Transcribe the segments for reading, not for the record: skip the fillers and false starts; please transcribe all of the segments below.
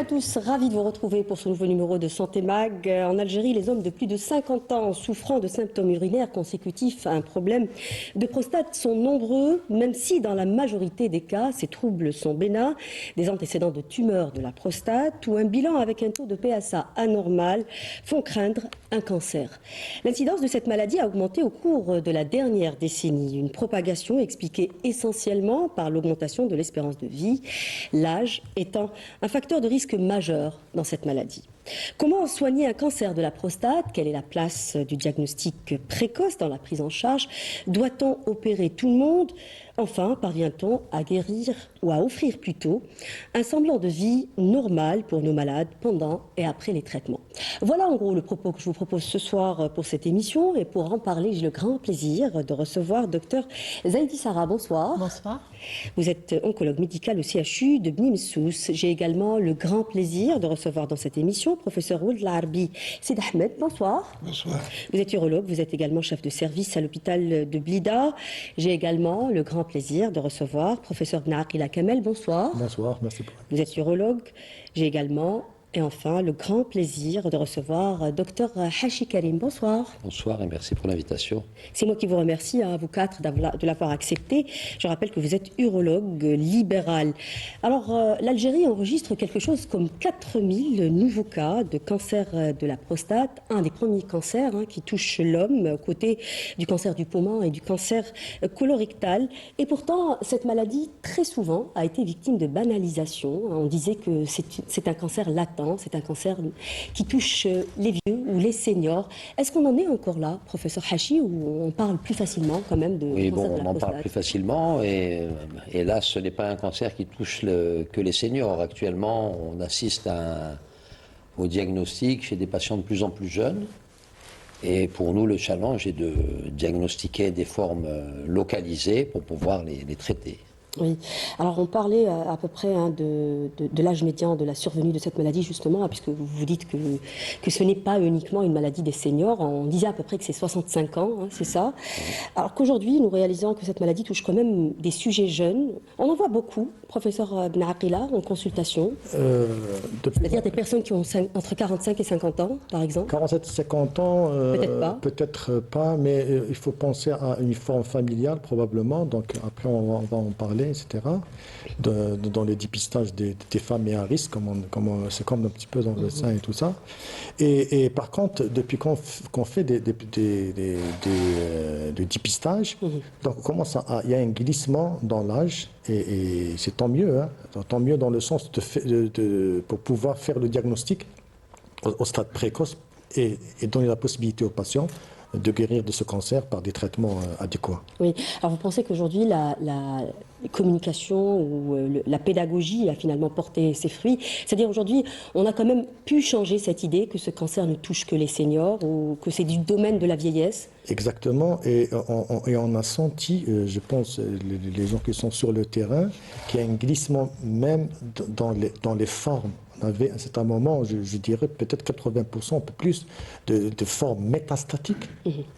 à tous, ravi de vous retrouver pour ce nouveau numéro de Santé Mag. En Algérie, les hommes de plus de 50 ans souffrant de symptômes urinaires consécutifs à un problème de prostate sont nombreux, même si dans la majorité des cas, ces troubles sont bénins, des antécédents de tumeurs de la prostate ou un bilan avec un taux de PSA anormal font craindre un cancer. L'incidence de cette maladie a augmenté au cours de la dernière décennie, une propagation expliquée essentiellement par l'augmentation de l'espérance de vie, l'âge étant un facteur de risque majeur dans cette maladie. Comment soigner un cancer de la prostate? Quelle est la place du diagnostic précoce dans la prise en charge? Doit-on opérer tout le monde? Enfin, parvient-on à guérir ou à offrir plutôt un semblant de vie normale pour nos malades pendant et après les traitements? Voilà en gros le propos que je vous propose ce soir pour cette émission. Et pour en parler, j'ai le grand plaisir de recevoir Dr Zaïdi Sarah. Bonsoir. Bonsoir. Vous êtes oncologue médical au CHU de Bni Messous. J'ai également le grand plaisir de recevoir dans cette émission professeur Ould Larbi Sid Ahmed. Bonsoir. Bonsoir. Vous êtes urologue, vous êtes également chef de service à l'hôpital de Blida. J'ai également le grand plaisir de recevoir professeur Bnaaqila Kamel. Bonsoir. Bonsoir, merci pour Vous êtes urologue. J'ai également, et enfin, le grand plaisir de recevoir Dr Hachi Karim. Bonsoir. Bonsoir et merci pour l'invitation. C'est moi qui vous remercie, à vous quatre, de l'avoir accepté. Je rappelle que vous êtes urologue libéral. Alors, l'Algérie enregistre quelque chose comme 4000 nouveaux cas de cancer de la prostate, un des premiers cancers qui touche l'homme, aux côtés du cancer du poumon et du cancer colorectal. Et pourtant, cette maladie, très souvent, a été victime de banalisation. On disait que c'est un cancer latent. C'est un cancer qui touche les vieux ou les seniors. Est-ce qu'on en est encore là, professeur Hachi, ou on parle plus facilement quand même de Oui, cancer de la on en prostate? parle plus facilement et là, ce n'est pas un cancer qui touche que les seniors. Actuellement, on assiste au diagnostic chez des patients de plus en plus jeunes. Et pour nous, le challenge est de diagnostiquer des formes localisées pour pouvoir les traiter. Oui. Alors on parlait à peu près de l'âge médian de la survenue de cette maladie justement, puisque vous vous dites que ce n'est pas uniquement une maladie des seniors. On disait à peu près que c'est 65 ans, c'est ça. Alors qu'aujourd'hui, nous réalisons que cette maladie touche quand même des sujets jeunes. On en voit beaucoup, professeur Bnaaqila, en consultation. C'est-à-dire des personnes qui ont entre 45 et 50 ans, par exemple. 47-50 ans, peut-être pas, mais il faut penser à une forme familiale probablement, donc après on va en parler, etc. Dans les dépistages des femmes et à risque, c'est comme un petit peu dans le sein et tout ça. Et par contre, depuis qu'on fait des dépistages, donc il y a un glissement dans l'âge, et c'est tant mieux, tant mieux dans le sens pour pouvoir faire le diagnostic au stade précoce et donner la possibilité aux patients de guérir de ce cancer par des traitements adéquats. Oui. Alors vous pensez qu'aujourd'hui la communication ou la pédagogie a finalement porté ses fruits? C'est-à-dire aujourd'hui on a quand même pu changer cette idée que ce cancer ne touche que les seniors ou que c'est du domaine de la vieillesse? Exactement, et on a senti, je pense, les gens qui sont sur le terrain, qu'il y a un glissement même dans les formes. On avait à un certain moment, je dirais peut-être 80%, un peu plus, de formes métastatiques.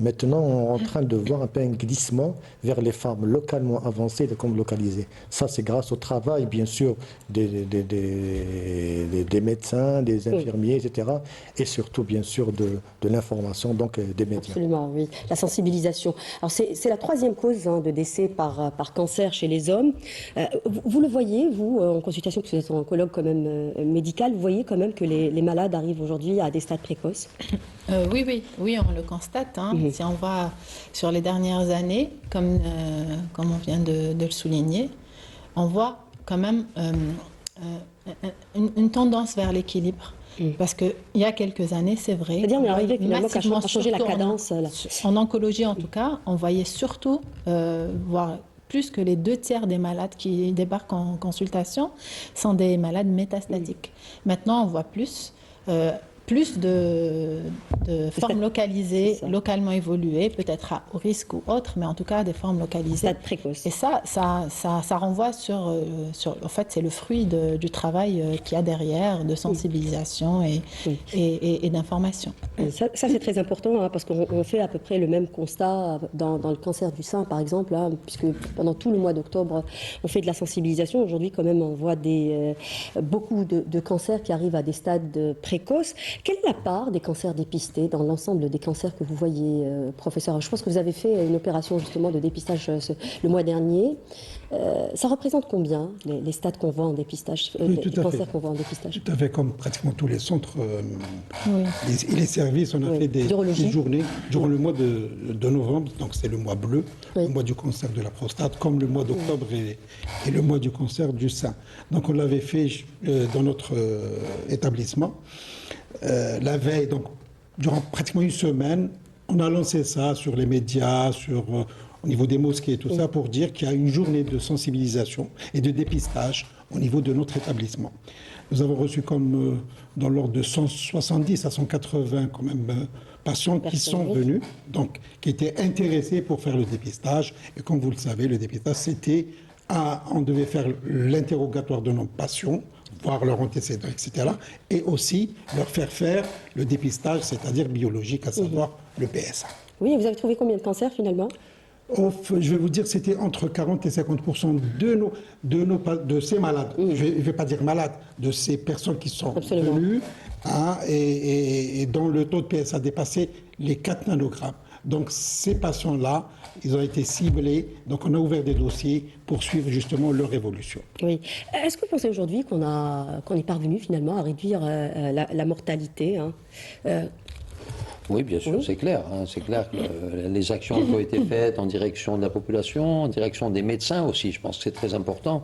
Maintenant, on est en train de voir un peu un glissement vers les formes localement avancées comme localisées. Ça, c'est grâce au travail, bien sûr, des médecins, des infirmiers, etc. Et surtout, bien sûr, de l'information, donc des médias. Absolument, oui. La sensibilisation. Alors, c'est la troisième cause de décès par cancer chez les hommes. Vous le voyez, vous, en consultation, parce que vous êtes oncologue quand même médical, vous voyez quand même que les malades arrivent aujourd'hui à des stades précoces? Oui, on le constate. Si on va sur les dernières années, comme on vient de le souligner, on voit quand même une tendance vers l'équilibre. Parce qu'il y a quelques années, c'est vrai. C'est-à-dire, on est arrivé finalement à changer la cadence. En oncologie, en tout cas, on voyait surtout, voire plus que les 2/3 des malades qui débarquent en consultation sont des malades métastatiques. Maintenant, on voit plus plus de formes localisées, ça. localement évoluées, peut-être à haut risque ou autres, mais en tout cas des formes localisées. Stade précoce. Et ça renvoie sur en fait, c'est le fruit du travail qu'il y a derrière, de sensibilisation et d'information. Et ça c'est très important hein, parce qu'on fait à peu près le même constat dans le cancer du sein, par exemple, hein, puisque pendant tout le mois d'octobre, on fait de la sensibilisation. Aujourd'hui, quand même, on voit beaucoup de cancers qui arrivent à des stades précoces. Quelle est la part des cancers dépistés dans l'ensemble des cancers que vous voyez, professeur? Je pense que vous avez fait une opération justement de dépistage le mois dernier. Ça représente combien les stades qu'on voit en dépistage, Oui, les cancers qu'on voit en dépistage? Tout à fait, comme pratiquement tous les centres Oui. et les services, on a fait des journées durant le mois de novembre, donc c'est le mois bleu, le mois du cancer de la prostate, comme le mois d'octobre et le mois du cancer du sein. Donc on l'avait fait dans notre établissement. La veille, donc durant pratiquement une semaine, on a lancé ça sur les médias, au niveau des mosquées et tout ça, pour dire qu'il y a une journée de sensibilisation et de dépistage au niveau de notre établissement. Nous avons reçu comme dans l'ordre de 170 à 180 quand même patients qui sont venus, donc qui étaient intéressés pour faire le dépistage. Et comme vous le savez, le dépistage, on devait faire l'interrogatoire de nos patients, voir leurs antécédents, etc. Et aussi leur faire le dépistage, c'est-à-dire biologique, à savoir le PSA. Oui, et vous avez trouvé combien de cancers finalement? Je vais vous dire, c'était entre 40 et 50% de ces malades, je ne vais pas dire malades, de ces personnes qui sont venues, hein, et dont le taux de PSA a dépassé les 4 nanogrammes. Donc ces patients-là, ils ont été ciblés, donc on a ouvert des dossiers pour suivre justement leur évolution. Oui. Est-ce que vous pensez aujourd'hui qu'on est parvenu finalement à réduire la mortalité hein Oui, bien sûr, c'est clair. Hein, c'est clair que les actions qui ont été faites en direction de la population, en direction des médecins aussi, je pense que c'est très important.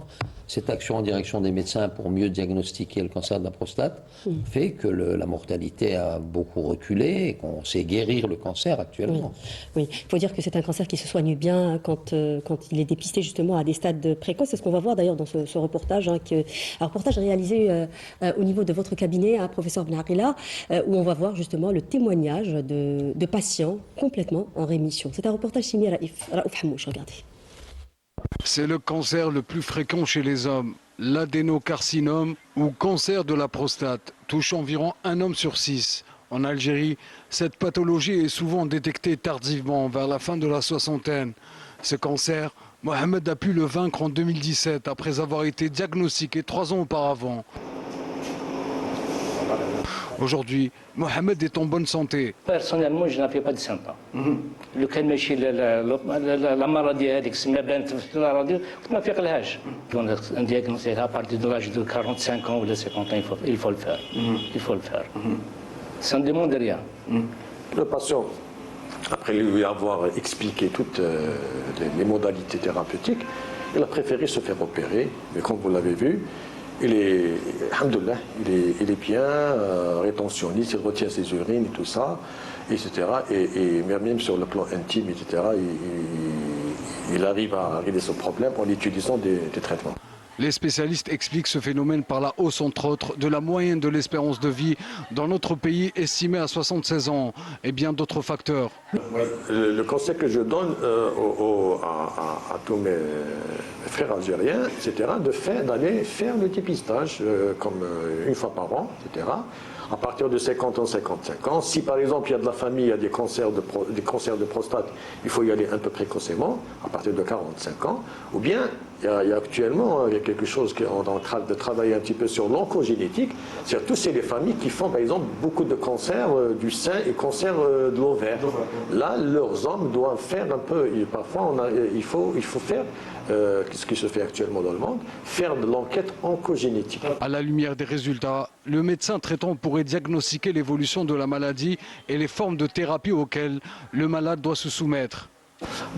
Cette action en direction des médecins pour mieux diagnostiquer le cancer de la prostate fait que la mortalité a beaucoup reculé et qu'on sait guérir le cancer actuellement. Oui, il faut dire que c'est un cancer qui se soigne bien quand il est dépisté justement à des stades précoces. C'est ce qu'on va voir d'ailleurs dans ce reportage, un reportage réalisé au niveau de votre cabinet, professeur Benarila, où on va voir justement le témoignage de patients complètement en rémission. C'est un reportage signé Raouf Hamouch, regardez. C'est le cancer le plus fréquent chez les hommes. L'adénocarcinome ou cancer de la prostate touche environ un homme sur 6. En Algérie, cette pathologie est souvent détectée tardivement, vers la fin de la soixantaine. Ce cancer, Mohamed a pu le vaincre en 2017 après avoir été diagnostiqué 3 ans auparavant. Aujourd'hui, Mohamed est en bonne santé. Personnellement, je n'avais pas de symptômes. Le cas de la maladie, la radio, je ne fais pas l'âge. On a un diagnostic à partir de l'âge de 45 ans ou de 50 ans, il faut le faire. Il faut le faire. Ça ne demande rien. Le patient, après lui avoir expliqué toutes les modalités thérapeutiques, il a préféré se faire opérer. Mais comme vous l'avez vu, il est bien rétentionniste, il retient ses urines et tout ça, etc. Et même sur le plan intime, etc., il arrive à régler ce problème en utilisant des traitements. Les spécialistes expliquent ce phénomène par la hausse, entre autres, de la moyenne de l'espérance de vie dans notre pays, estimée à 76 ans, et bien d'autres facteurs. Le conseil que je donne à tous mes frères algériens, etc., d'aller faire le dépistage comme une fois par an, etc., à partir de 50 ans, 55 ans. Si par exemple il y a de la famille, il y a des cancers de prostate, il faut y aller un peu précocement, à partir de 45 ans. Ou bien, il y a actuellement quelque chose qu'on est en train de travailler un petit peu sur l'oncogénétique. Surtout, c'est les familles qui font par exemple beaucoup de cancers du sein et cancers de l'ovaire. Là, leurs hommes doivent faire un peu, parfois il faut faire, ce qui se fait actuellement dans le monde, faire de l'enquête oncogénétique. À la lumière des résultats, le médecin traitant pourrait diagnostiquer l'évolution de la maladie et les formes de thérapie auxquelles le malade doit se soumettre.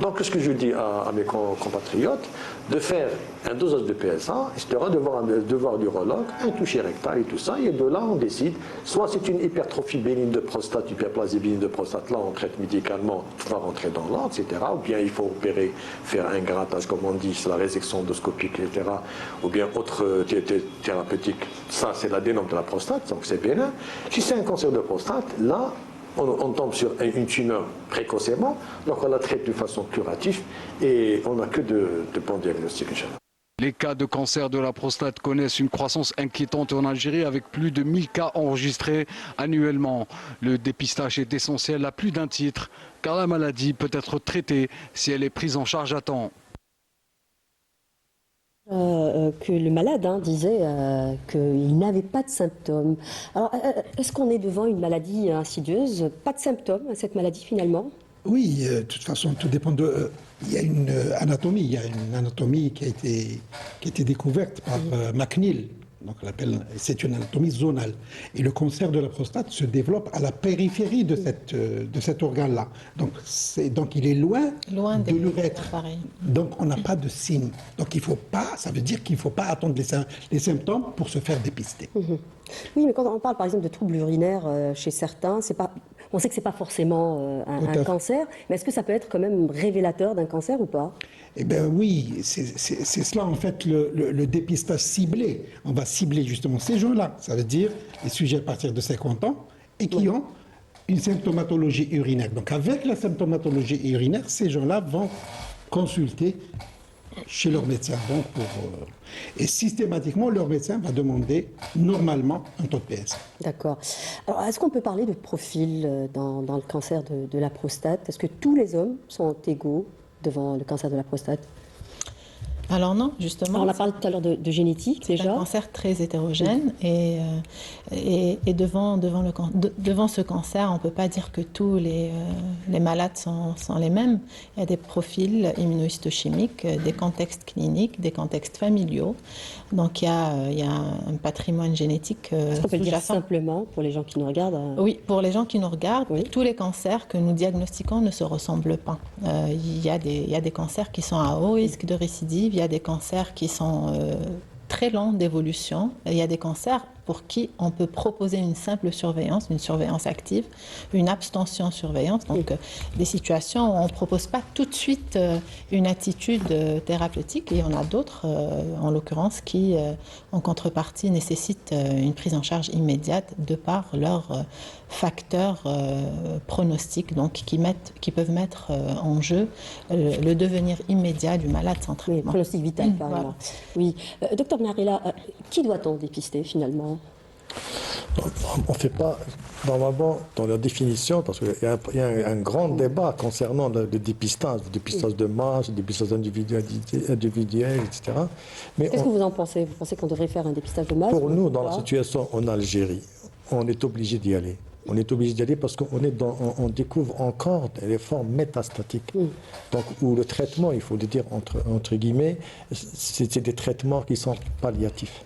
Donc, ce que je dis à mes compatriotes, de faire un dosage de PSA, etc., de voir l'urologue, un toucher rectal et tout ça, et de là, on décide, soit c'est une hypertrophie bénigne de prostate, hyperplasie bénigne de prostate, là, on traite médicalement, il va rentrer dans l'ordre, etc., ou bien il faut opérer, faire un grattage, comme on dit, c'est la résection endoscopique, etc., ou bien autre thérapeutique, ça, c'est l'adénome de la prostate, donc c'est bénin. Si c'est un cancer de prostate, là, on tombe sur une tumeur précocement, donc on la traite de façon curative et on n'a que de bons diagnostics. Les cas de cancer de la prostate connaissent une croissance inquiétante en Algérie avec plus de 1000 cas enregistrés annuellement. Le dépistage est essentiel à plus d'un titre car la maladie peut être traitée si elle est prise en charge à temps. Que le malade disait qu'il n'avait pas de symptômes. Alors, est-ce qu'on est devant une maladie insidieuse? Pas de symptômes à cette maladie finalement? Oui, de toute façon, tout dépend de... Il y a une anatomie qui a été découverte par McNeil. Donc, c'est une anatomie zonale. Et le cancer de la prostate se développe à la périphérie de cet organe-là. Donc, il est loin de l'urètre. Donc, on n'a pas de signe. Donc, ça veut dire qu'il ne faut pas attendre les symptômes pour se faire dépister. Oui, mais quand on parle par exemple de troubles urinaires chez certains, on sait que ce n'est pas forcément un cancer, mais est-ce que ça peut être quand même révélateur d'un cancer ou pas? Eh bien oui, c'est cela en fait le dépistage ciblé. On va cibler justement ces gens-là, ça veut dire les sujets à partir de 50 ans et qui ont une symptomatologie urinaire. Donc avec la symptomatologie urinaire, ces gens-là vont consulter chez leur médecin. Et systématiquement, leur médecin va demander normalement un taux de PSA. D'accord. Alors, est-ce qu'on peut parler de profil dans le cancer de la prostate? Est-ce que tous les hommes sont égaux devant le cancer de la prostate? Alors non, justement. Alors on a parlé tout à l'heure de génétique déjà. C'est un cancer très hétérogène et devant ce cancer, on ne peut pas dire que tous les malades sont les mêmes. Il y a des profils immunohistochimiques, des contextes cliniques, des contextes familiaux. Donc il y a un patrimoine génétique on peut le dire simplement pour les gens qui nous regardent. Oui, pour les gens qui nous regardent, tous les cancers que nous diagnostiquons ne se ressemblent pas. Il y a des cancers qui sont à haut risque de récidive. Il y a des cancers qui sont très lents d'évolution. Il y a des cancers pour qui on peut proposer une simple surveillance, une surveillance active, une abstention-surveillance. Donc, des situations où on ne propose pas tout de suite une attitude thérapeutique. Et on a d'autres, en l'occurrence, qui, en contrepartie, nécessitent une prise en charge immédiate de par leurs facteurs pronostiques, donc qui peuvent mettre en jeu le devenir immédiat du malade sans traitement. Oui, pronostic vital, carrément. Voilà. Oui. Docteur Benarella, qui doit-on dépister finalement? On ne fait pas, normalement, dans la définition, parce qu'il y a un grand débat concernant le dépistage de masse, le dépistage individuel, etc. Qu'est-ce que vous en pensez? Vous pensez qu'on devrait faire un dépistage de masse? Pour nous, dans la situation en Algérie, on est obligé d'y aller. On est obligé d'y aller parce qu'on découvre encore les formes métastatiques. Donc, où le traitement, il faut le dire entre guillemets, c'est des traitements qui sont palliatifs.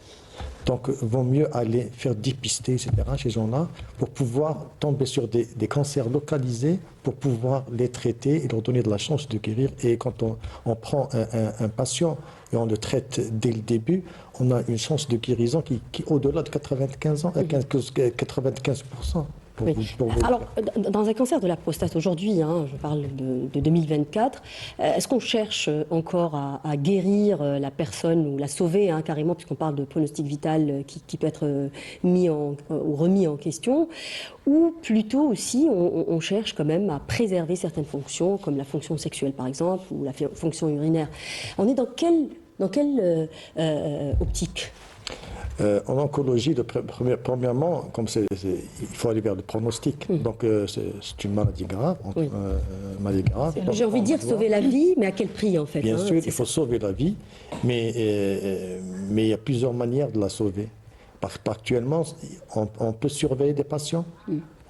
Donc, il vaut mieux aller faire dépister, etc., ces gens-là, pour pouvoir tomber sur des cancers localisés, pour pouvoir les traiter et leur donner de la chance de guérir. Et quand on prend un patient et on le traite dès le début, on a une chance de guérison qui au-delà de 95%. Oui. Alors, dans un cancer de la prostate aujourd'hui, je parle de 2024, est-ce qu'on cherche encore à guérir la personne ou la sauver carrément, puisqu'on parle de pronostic vital qui peut être mis ou remis en question, ou plutôt aussi on cherche quand même à préserver certaines fonctions, comme la fonction sexuelle par exemple, ou la fonction urinaire. On est dans quelle optique? En oncologie, premièrement, il faut aller vers le pronostic. Donc, c'est une maladie grave. J'ai envie de dire sauver la vie, mais à quel prix en fait? Bien sûr, il faut sauver la vie, mais il y a plusieurs manières de la sauver. Actuellement, on peut surveiller des patients.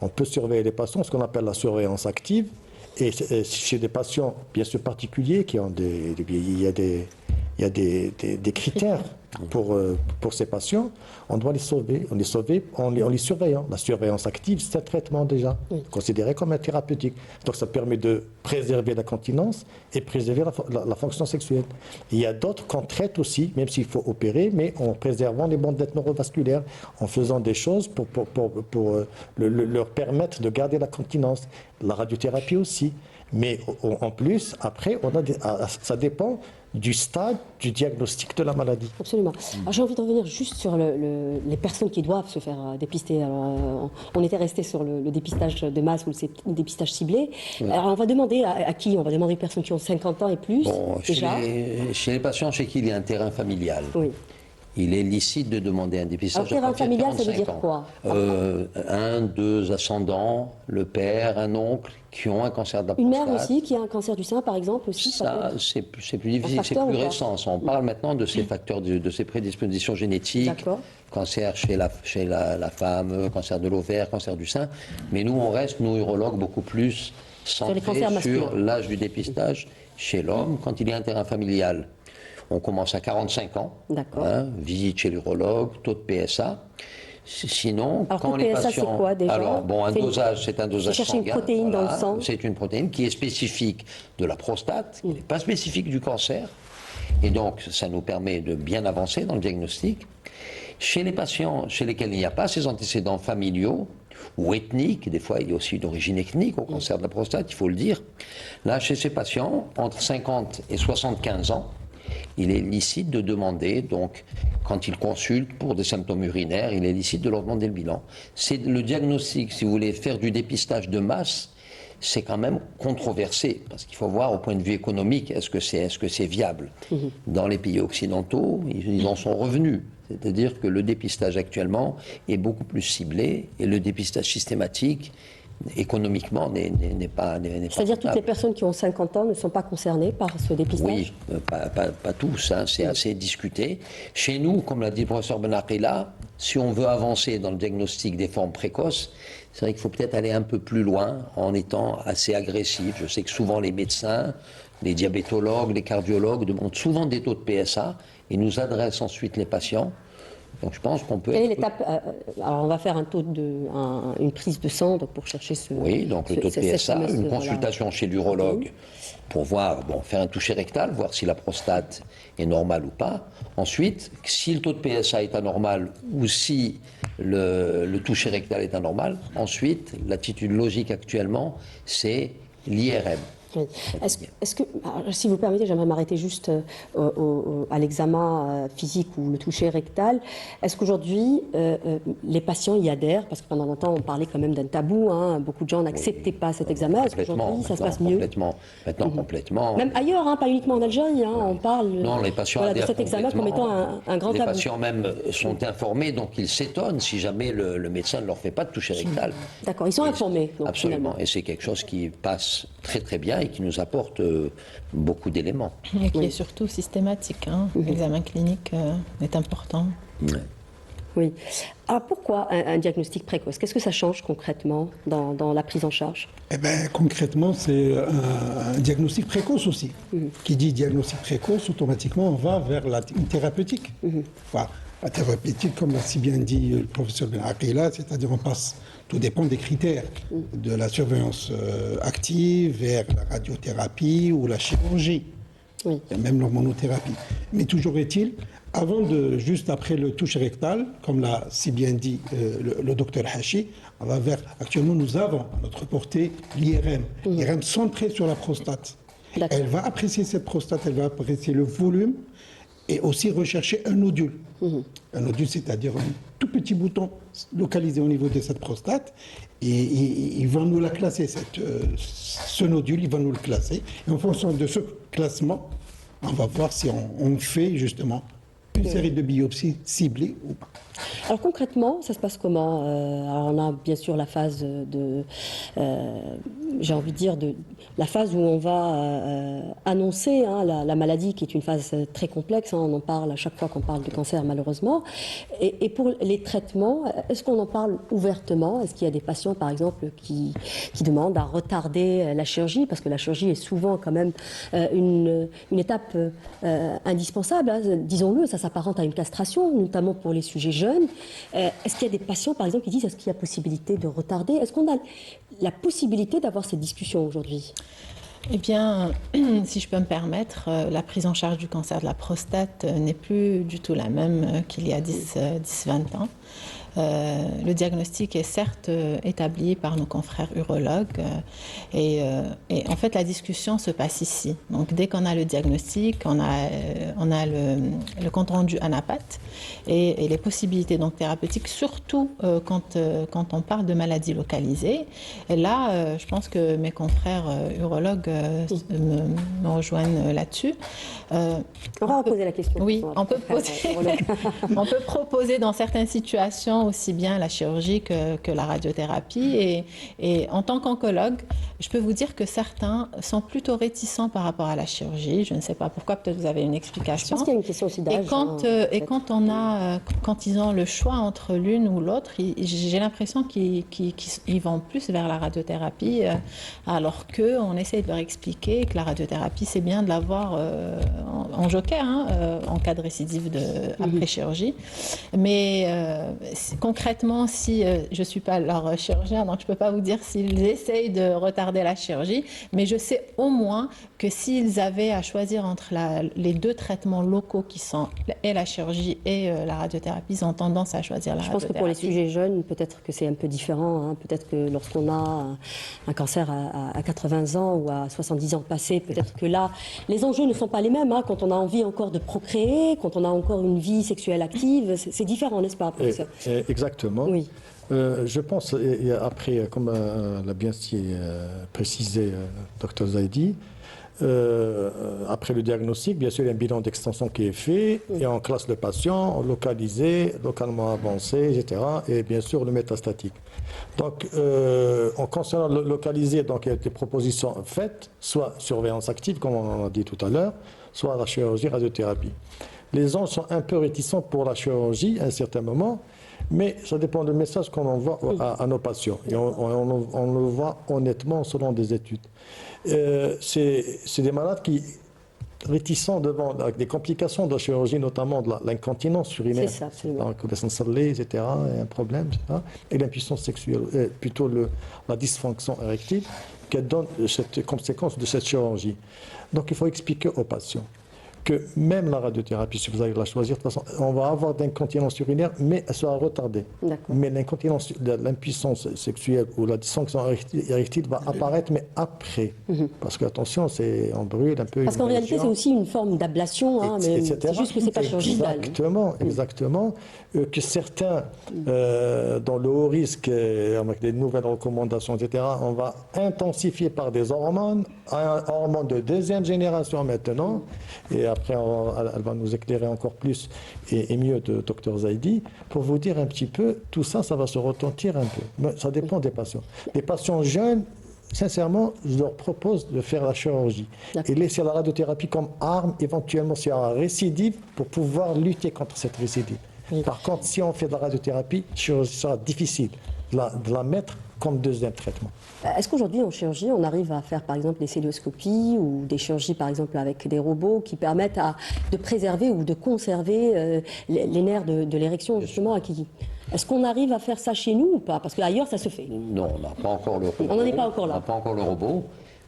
On peut surveiller les patients, ce qu'on appelle la surveillance active. Et chez des patients, bien sûr, particuliers, il y a des critères pour ces patients, on doit les sauver. On les sauve en les surveillant. La surveillance active, c'est un traitement déjà, considéré comme un thérapeutique. Donc ça permet de préserver la continence et préserver la fonction sexuelle. Il y a d'autres qu'on traite aussi, même s'il faut opérer, mais en préservant les bandelettes neurovasculaires, en faisant des choses pour leur permettre de garder la continence. La radiothérapie aussi. Mais en plus, après, ça dépend du stade du diagnostic de la maladie. Absolument. Alors, j'ai envie de revenir juste sur les personnes qui doivent se faire dépister. Alors, on était resté sur le dépistage de masse ou le dépistage ciblé. Alors, on va demander à qui? On va demander aux personnes qui ont 50 ans et plus, déjà. Chez les patients chez qui il y a un terrain familial. Oui. Il est licite de demander un dépistage. Alors, terrain familial, ça veut dire quoi? Un, deux ascendants, le père, un oncle, qui ont un cancer de la prostate. Une mère aussi, qui a un cancer du sein, par exemple, aussi. Ça, c'est plus difficile, c'est plus récent. On parle maintenant de ces facteurs, de ces prédispositions génétiques. Cancer chez la femme, cancer de l'ovaire, cancer du sein. Mais nous, on reste, nous, urologues, beaucoup plus centrés sur l'âge du dépistage chez l'homme quand il y a un terrain familial. On commence à 45 ans, visite chez l'urologue, taux de PSA. Sinon, alors, quand les patients... c'est quoi déjà? Alors, un dosage, c'est un dosage sanguin. Une protéine dans le sang. C'est une protéine qui est spécifique de la prostate, qui n'est pas spécifique du cancer. Et donc, ça nous permet de bien avancer dans le diagnostic. Chez les patients chez lesquels il n'y a pas ces antécédents familiaux ou ethniques, des fois il y a aussi d'origine ethnique au cancer de la prostate, il faut le dire. Là, chez ces patients, entre 50 et 75 ans, il est licite de demander, donc, quand ils consultent pour des symptômes urinaires, il est licite de leur demander le bilan. C'est le diagnostic, si vous voulez faire du dépistage de masse, c'est quand même controversé, parce qu'il faut voir au point de vue économique, est-ce que c'est viable? Dans les pays occidentaux, ils en sont revenus. C'est-à-dire que le dépistage actuellement est beaucoup plus ciblé, et le dépistage systématique, économiquement, n'est pas... C'est-à-dire toutes les personnes qui ont 50 ans ne sont pas concernées par ce dépistage? Oui, pas tous, c'est assez discuté. Chez nous, comme l'a dit le professeur Benakila, si on veut avancer dans le diagnostic des formes précoces, c'est vrai qu'il faut peut-être aller un peu plus loin en étant assez agressif. Je sais que souvent les médecins, les diabétologues, les cardiologues demandent souvent des taux de PSA et nous adressent ensuite les patients. Donc je pense qu'on peut... Quelle est l'étape? Alors on va faire une prise de sang pour chercher ce... Oui, donc le taux de PSA, une consultation chez l'urologue pour voir, faire un toucher rectal, voir si la prostate est normale ou pas. Ensuite, si le taux de PSA est anormal ou si le toucher rectal est anormal, ensuite, l'attitude logique actuellement, c'est l'IRM. Oui. Est-ce que, si vous permettez, j'aimerais m'arrêter juste à l'examen physique ou le toucher rectal. Est-ce qu'aujourd'hui, les patients y adhèrent? Parce que pendant longtemps, on parlait quand même d'un tabou. Beaucoup de gens n'acceptaient pas cet examen. Est-ce qu'aujourd'hui, ça se passe mieux? Maintenant, complètement. Même ailleurs, pas uniquement en Algérie. On parle les patients de cet examen comme étant un grand tabou. Les patients même sont informés, donc ils s'étonnent si jamais le médecin ne leur fait pas de toucher rectal. D'accord, ils sont informés. Donc, absolument. Finalement. Et c'est quelque chose qui passe très très bien et qui nous apporte beaucoup d'éléments. Et qui est surtout systématique. L'examen clinique est important. Oui. Alors pourquoi un diagnostic précoce? Qu'est-ce que ça change concrètement dans la prise en charge? Concrètement, c'est un diagnostic précoce aussi. Qui dit diagnostic précoce, automatiquement, on va vers une thérapeutique. La thérapeutique, comme l'a si bien dit le professeur Benakila, c'est-à-dire on passe... Tout dépend des critères, de la surveillance active vers la radiothérapie ou la chirurgie, et même l'hormonothérapie. Mais toujours est-il, juste après le toucher rectal, comme l'a si bien dit le docteur Hachi, on va actuellement nous avons à notre portée l'IRM, l'IRM centrée sur la prostate. Elle va apprécier cette prostate, elle va apprécier le volume et aussi rechercher un nodule. Un nodule, c'est-à-dire un tout petit bouton localisé au niveau de cette prostate, et ils vont nous la classer, ce nodule, ils vont nous le classer. Et en fonction de ce classement, on va voir si on fait justement une série de biopsies ciblées ou pas. Alors concrètement, ça se passe comment? Alors on a bien sûr la phase j'ai envie de dire, la phase où on va annoncer la maladie, qui est une phase très complexe. On en parle à chaque fois qu'on parle de cancer, malheureusement. Et pour les traitements, est-ce qu'on en parle ouvertement? Est-ce qu'il y a des patients, par exemple, qui demandent à retarder la chirurgie, parce que la chirurgie est souvent quand même une étape indispensable, hein, disons-le, ça s'apparente à une castration, notamment pour les sujets jeunes. Est-ce qu'il y a des patients, par exemple, qui disent est-ce qu'il y a possibilité de retarder? Est-ce qu'on a la possibilité d'avoir cette discussion aujourd'hui? Eh bien, si je peux me permettre, la prise en charge du cancer de la prostate n'est plus du tout la même qu'il y a 10-20 ans. Le diagnostic est certes établi par nos confrères urologues et en fait la discussion se passe ici. Donc dès qu'on a le diagnostic, on a le compte rendu ANAPAT et les possibilités donc thérapeutiques, surtout quand on parle de maladies localisées. Et là, je pense que mes confrères urologues me rejoignent là-dessus. On va reposer la question. Oui, on peut proposer dans certaines situations aussi bien la chirurgie que la radiothérapie. Et en tant qu'oncologue, je peux vous dire que certains sont plutôt réticents par rapport à la chirurgie. Je ne sais pas pourquoi, peut-être vous avez une explication. Je pense qu'il y a une question aussi d'âge. Quand ils ont le choix entre l'une ou l'autre, j'ai l'impression qu'ils vont plus vers la radiothérapie, alors qu'on essaie de leur expliquer que la radiothérapie, c'est bien de l'avoir en joker, en cas de récidive après chirurgie. Mais concrètement, si je ne suis pas leur chirurgien, donc je ne peux pas vous dire s'ils essayent de retarder la chirurgie, mais je sais au moins que s'ils avaient à choisir entre les deux traitements locaux qui sont et la chirurgie et la radiothérapie, ils ont tendance à choisir la radiothérapie. Je pense que pour les sujets jeunes, peut-être que c'est un peu différent. Peut-être que lorsqu'on a un cancer à 80 ans ou à 70 ans passés, peut-être que là, les enjeux ne sont pas les mêmes. Quand on a envie encore de procréer, quand on a encore une vie sexuelle active, c'est différent, n'est-ce pas, professeur? Exactement. Oui. Je pense, et après, comme l'a bien précisé Dr Zaidi, après le diagnostic, bien sûr, il y a un bilan d'extension qui est fait, et on classe le patient, localisé, localement avancé, etc., et bien sûr le métastatique. Donc, en concernant le localisé, donc, il y a des propositions faites, soit surveillance active, comme on a dit tout à l'heure, soit la chirurgie, radiothérapie. Les gens sont un peu réticents pour la chirurgie à un certain moment, mais ça dépend du message qu'on envoie à nos patients. Et on le voit honnêtement selon des études. C'est des malades qui réticents devant des complications de la chirurgie, notamment de l'incontinence urinaire. C'est ça, absolument. Donc, le sansalé, etc., est un problème, etc. Et l'impuissance sexuelle, plutôt la dysfonction érectile, qui donne cette conséquence de cette chirurgie. Donc, il faut expliquer aux patients que même la radiothérapie, si vous allez la choisir, de toute façon, on va avoir de l'incontinence urinaire, mais elle sera retardée. Mais l'incontinence, l'impuissance sexuelle ou la dysfonction érectile va apparaître, mais après. Parce que, attention, on brûle un peu. Parce qu'en réalité, c'est aussi une forme d'ablation, mais c'est juste que c'est pas chirurgical. Exactement. Que certains, dans le haut risque, avec des nouvelles recommandations, etc., on va intensifier par des hormones, un hormone de deuxième génération maintenant, et après elle va nous éclairer encore plus et mieux de Dr Zaidi, pour vous dire un petit peu, tout ça, ça va se retentir un peu. Mais ça dépend des patients. Les patients jeunes, sincèrement, je leur propose de faire la chirurgie et laisser la radiothérapie comme arme, éventuellement s'il y a une récidive, pour pouvoir lutter contre cette récidive. Par contre, si on fait de la radiothérapie, la chirurgie sera difficile de la mettre comme deuxième traitement. Est-ce qu'aujourd'hui, en chirurgie, on arrive à faire, par exemple, des célioscopies ou des chirurgies, par exemple, avec des robots qui permettent de préserver ou de conserver les nerfs de l'érection, justement, Est-ce qu'on arrive à faire ça chez nous ou pas? Parce qu'ailleurs, ça se fait. Non, on n'a pas encore le robot. On n'en est pas encore là. On n'a pas encore le robot.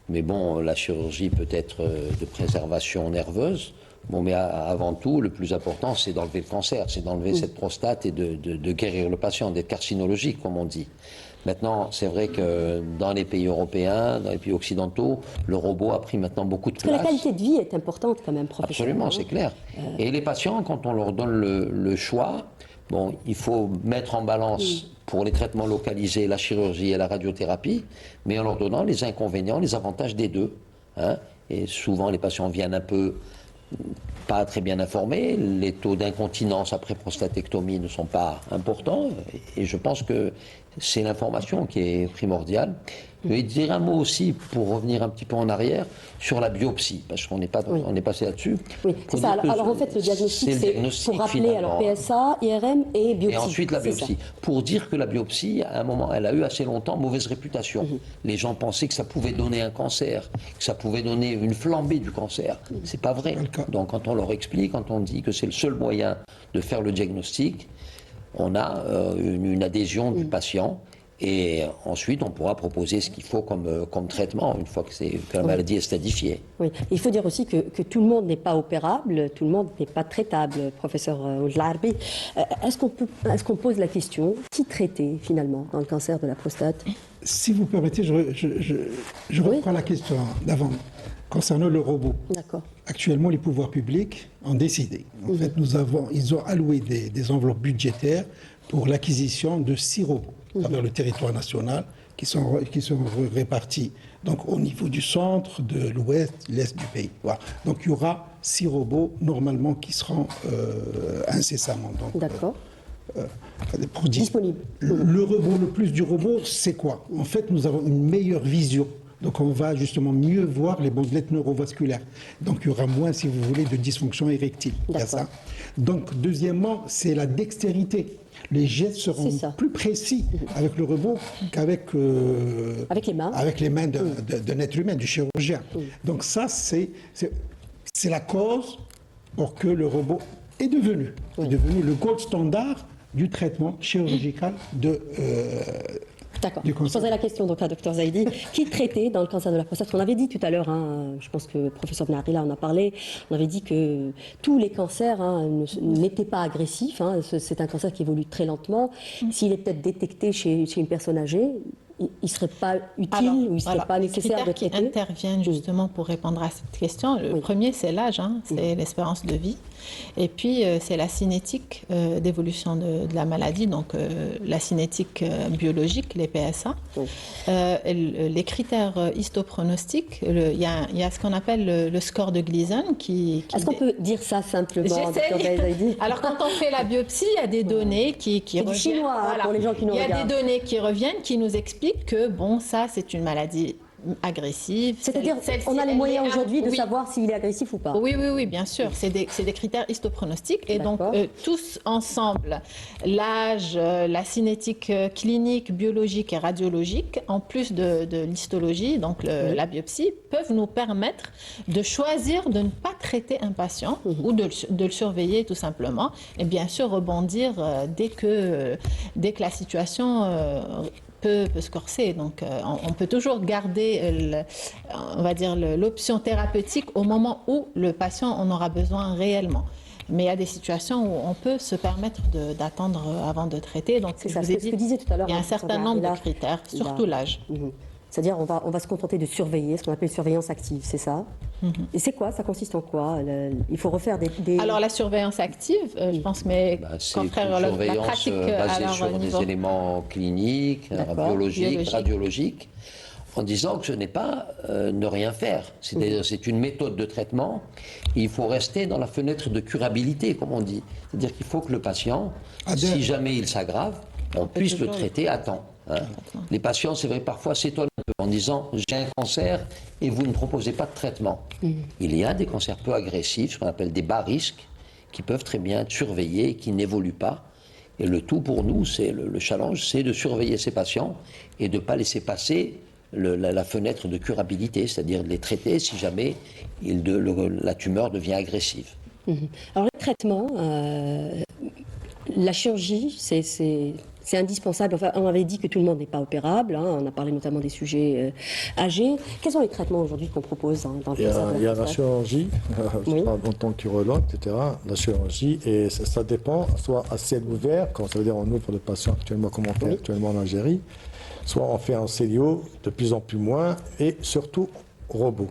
Mais bon, la chirurgie peut être de préservation nerveuse. Bon, mais avant tout, le plus important, c'est d'enlever le cancer, c'est d'enlever cette prostate et de guérir le patient, d'être carcinologique, comme on dit. Maintenant, c'est vrai que dans les pays européens, dans les pays occidentaux, le robot a pris maintenant beaucoup de place. Parce que la qualité de vie est importante quand même, professeur. Absolument, c'est clair. Et les patients, quand on leur donne le choix, bon, il faut mettre en balance pour les traitements localisés la chirurgie et la radiothérapie, mais en leur donnant les inconvénients, les avantages des deux. Et souvent, les patients viennent un peu pas très bien informés, les taux d'incontinence après prostatectomie ne sont pas importants, et je pense que c'est l'information qui est primordiale. Je vais dire un mot aussi, pour revenir un petit peu en arrière, sur la biopsie, parce qu'on est passé là-dessus. Oui, c'est ça. Alors en fait, le diagnostic, c'est pour rappeler alors PSA, IRM et biopsie. Et ensuite la biopsie. Pour dire que la biopsie, à un moment, elle a eu assez longtemps mauvaise réputation. Les gens pensaient que ça pouvait donner un cancer, que ça pouvait donner une flambée du cancer. C'est pas vrai. Donc quand on leur explique, quand on dit que c'est le seul moyen de faire le diagnostic, on a une adhésion du patient. Et ensuite, on pourra proposer ce qu'il faut comme traitement, une fois que la maladie est stadifiée. Oui, il faut dire aussi que tout le monde n'est pas opérable, tout le monde n'est pas traitable, professeur Ould-El-Arbi. Est-ce qu'on pose la question, qui traiter finalement dans le cancer de la prostate? Si vous permettez, je reprends la question d'avant, concernant le robot. D'accord. Actuellement, les pouvoirs publics ont décidé. En fait, ils ont alloué des enveloppes budgétaires pour l'acquisition de 6 robots à travers le territoire national qui sont répartis donc, au niveau du centre, de l'ouest, l'est du pays. Voilà. Donc il y aura 6 robots normalement qui seront incessamment. D'accord. Disponibles. Le plus du robot, c'est quoi? En fait, nous avons une meilleure vision. Donc on va justement mieux voir les bandelettes neurovasculaires. Donc il y aura moins, si vous voulez, de dysfonction érectile. Ça. Donc deuxièmement, c'est la dextérité. Les gestes seront plus précis avec le robot qu'avec avec les mains d'un être humain, du chirurgien. Donc ça, c'est la cause pour que le robot est devenu le gold standard du traitement chirurgical D'accord. Je poserai la question donc à Dr Zaidi. Qui traitait dans le cancer de la prostate? On avait dit tout à l'heure, je pense que le professeur Benarila en a parlé, on avait dit que tous les cancers n'étaient pas agressifs. C'est un cancer qui évolue très lentement. S'il est peut-être détecté chez une personne âgée, il ne serait pas utile ou il ne serait pas nécessaire de traiter. Les critères qui interviennent justement pour répondre à cette question, le premier c'est l'âge, c'est l'espérance de vie, et puis c'est la cinétique d'évolution de la maladie, donc la cinétique biologique, les PSA. Les critères histopronostiques, il y a ce qu'on appelle le score de Gleason qui Est-ce qu'on peut dire ça simplement, Dr Zaidi? Alors quand on fait la biopsie, il y a des données qui reviennent. C'est chinois pour les gens qui nous regardent. Il y a des données qui reviennent, qui nous expliquent que bon, ça c'est une maladie agressive. C'est-à-dire on a les moyens aujourd'hui de savoir s'il est agressif ou pas. Oui, bien sûr. C'est des critères histopronostiques. Et donc, tous ensemble, l'âge, la cinétique clinique, biologique et radiologique, en plus de l'histologie, donc la biopsie, peuvent nous permettre de choisir de ne pas traiter un patient ou de le surveiller tout simplement. Et bien sûr, rebondir dès que la situation peut se corser. Donc, on peut toujours garder, on va dire, l'option thérapeutique au moment où le patient en aura besoin réellement. Mais il y a des situations où on peut se permettre d'attendre avant de traiter. Donc, c'est ça, ce que disait tout à l'heure. Il y a un certain nombre de critères, surtout l'âge. C'est-à-dire on va se contenter de surveiller, ce qu'on appelle surveillance active, c'est ça? Et c'est quoi? Ça consiste en quoi? Il faut refaire des... Alors la surveillance active, je pense, mais contraire à la pratique basée sur des éléments cliniques, biologiques, radiologiques, en disant que ce n'est pas ne rien faire. C'est une méthode de traitement. Il faut rester dans la fenêtre de curabilité, comme on dit. C'est-à-dire qu'il faut que le patient, si jamais il s'aggrave, on puisse le traiter à temps. Les patients, c'est vrai, parfois s'étonnent un peu en disant « j'ai un cancer et vous ne proposez pas de traitement ». Il y a des cancers peu agressifs, ce qu'on appelle des bas risques, qui peuvent très bien être surveillés, qui n'évoluent pas. Et le tout pour nous, c'est le challenge, c'est de surveiller ces patients et de ne pas laisser passer la fenêtre de curabilité, c'est-à-dire de les traiter si jamais la tumeur devient agressive. Alors le traitement, la chirurgie, c'est indispensable. Enfin, on avait dit que tout le monde n'est pas opérable. On a parlé notamment des sujets âgés. Quels sont les traitements aujourd'hui qu'on propose dans le cancer de la prostate? Il y a la chirurgie, je parle en tant qu'urologue, etc. La chirurgie, et ça dépend, soit à ciel ouvert, quand ça veut dire on ouvre le patient actuellement, comme on fait actuellement en Algérie, soit on fait en cellio, de plus en plus moins, et surtout robot.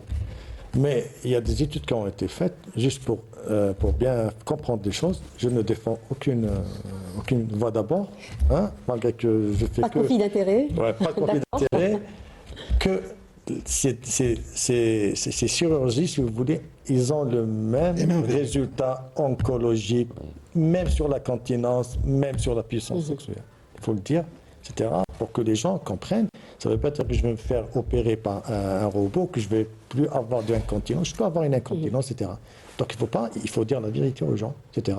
Mais il y a des études qui ont été faites, juste pour bien comprendre des choses. Je ne défends aucune voie d'abord, malgré que je fais pas de conflit d'intérêt. Ouais, pas de conflit d'intérêt. Que ces chirurgies, si vous voulez, ils ont le même résultat oncologique, même sur la continence, même sur la puissance sexuelle. Il faut le dire, etc. Pour que les gens comprennent. Ça ne veut pas dire que je vais me faire opérer par un robot, que je ne vais plus avoir d'incontinence. Je peux avoir une incontinence, etc. Donc il faut dire la vérité aux gens, etc.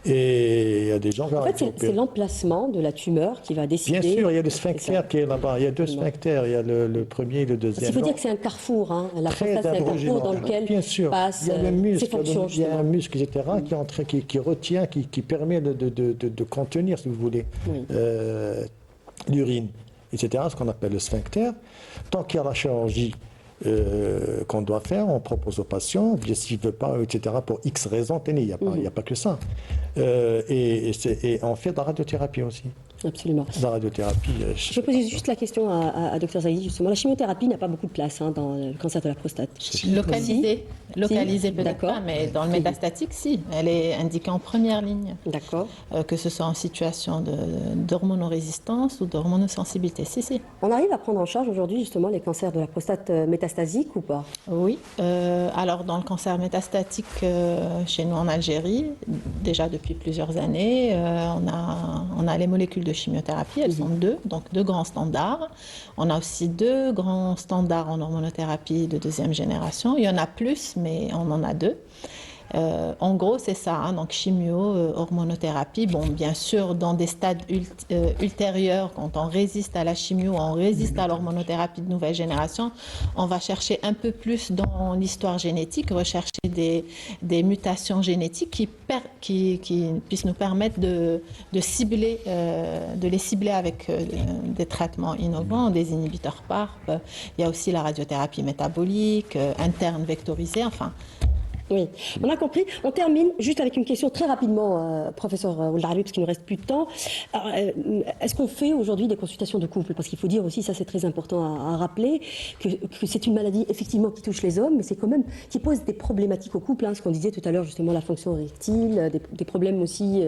Et il y a des gens... En fait, c'est l'emplacement de la tumeur qui va décider... Bien sûr, il y a le sphincter qui est là-bas. Il y a deux sphincters, il y a le premier et le deuxième. Il faut dire que c'est un carrefour. Hein. La prostate, c'est un carrefour dans lequel bien sûr, passe il y a le muscle, ses fonctions. Il y a un muscle, etc., qui retient, qui permet de contenir, si vous voulez, l'urine, etc., ce qu'on appelle le sphincter. Tant qu'il y a la chirurgie qu'on doit faire, on propose au patient, s'il ne veut pas, etc., pour X raisons, il n'y a pas que ça. Et on fait de la radiothérapie aussi. Absolument. La radiothérapie. Je vais poser juste la question à Dr Zaidi, justement. La chimiothérapie n'a pas beaucoup de place dans le cancer de la prostate. Localisée peut-être D'accord. pas, mais dans le métastatique, si. Elle est indiquée en première ligne. D'accord. Que ce soit en situation d'hormonorésistance ou d'hormonosensibilité. Si. On arrive à prendre en charge aujourd'hui, justement, les cancers de la prostate métastasiques ou pas? Oui. Alors, dans le cancer métastatique chez nous en Algérie, déjà depuis plusieurs années, on a les molécules de chimiothérapie, elles sont donc deux grands standards. On a aussi 2 grands standards en hormonothérapie de 2e génération. Il y en a plus, mais on en a 2. En gros, c'est ça, hein, donc chimio, hormonothérapie. Bon, bien sûr, dans des stades ultérieurs, quand on résiste à la chimio, on résiste à l'hormonothérapie de nouvelle génération, on va chercher un peu plus dans l'histoire génétique, rechercher des mutations génétiques qui puissent nous permettre de les cibler avec des traitements innovants, des inhibiteurs PARP. Il y a aussi la radiothérapie métabolique, interne vectorisée, enfin... Oui, on a compris. On termine juste avec une question très rapidement, professeur Ould-Arabi, parce qu'il ne reste plus de temps. Est-ce qu'on fait aujourd'hui des consultations de couple? Parce qu'il faut dire aussi, ça c'est très important à rappeler, que c'est une maladie effectivement qui touche les hommes, mais c'est quand même qui pose des problématiques au couple. Hein, ce qu'on disait tout à l'heure, justement, la fonction érectile, des problèmes aussi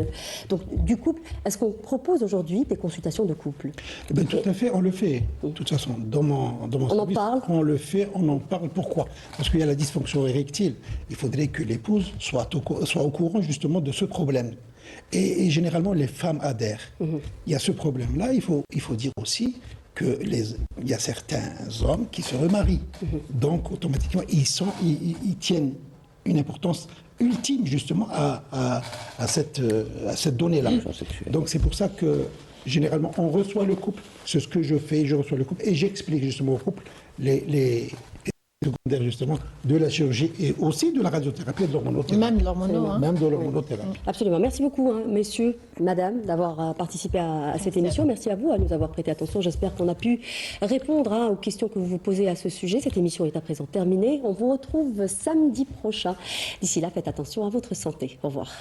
donc, du couple. Est-ce qu'on propose aujourd'hui des consultations de couple? Tout à fait, on le fait. De toute façon, dans mon service, on le fait, on en parle. Pourquoi? Parce qu'il y a la dysfonction érectile. Il faudrait que l'épouse soit au courant justement de ce problème. Et généralement, les femmes adhèrent. Il y a ce problème-là. Il faut dire aussi qu'il y a certains hommes qui se remarient. Donc, automatiquement, ils tiennent une importance ultime justement à cette donnée-là. Donc, c'est pour ça que généralement, on reçoit le couple. C'est ce que je fais, je reçois le couple et j'explique justement au couple les secondaires justement de la chirurgie et aussi de la radiothérapie et de l'hormonothérapie. Même de l'hormono. Même de l'hormonothérapie. Absolument. Merci beaucoup, messieurs, madame, d'avoir participé à cette émission. Merci à vous à nous avoir prêté attention. J'espère qu'on a pu répondre aux questions que vous vous posez à ce sujet. Cette émission est à présent terminée. On vous retrouve samedi prochain. D'ici là, faites attention à votre santé. Au revoir.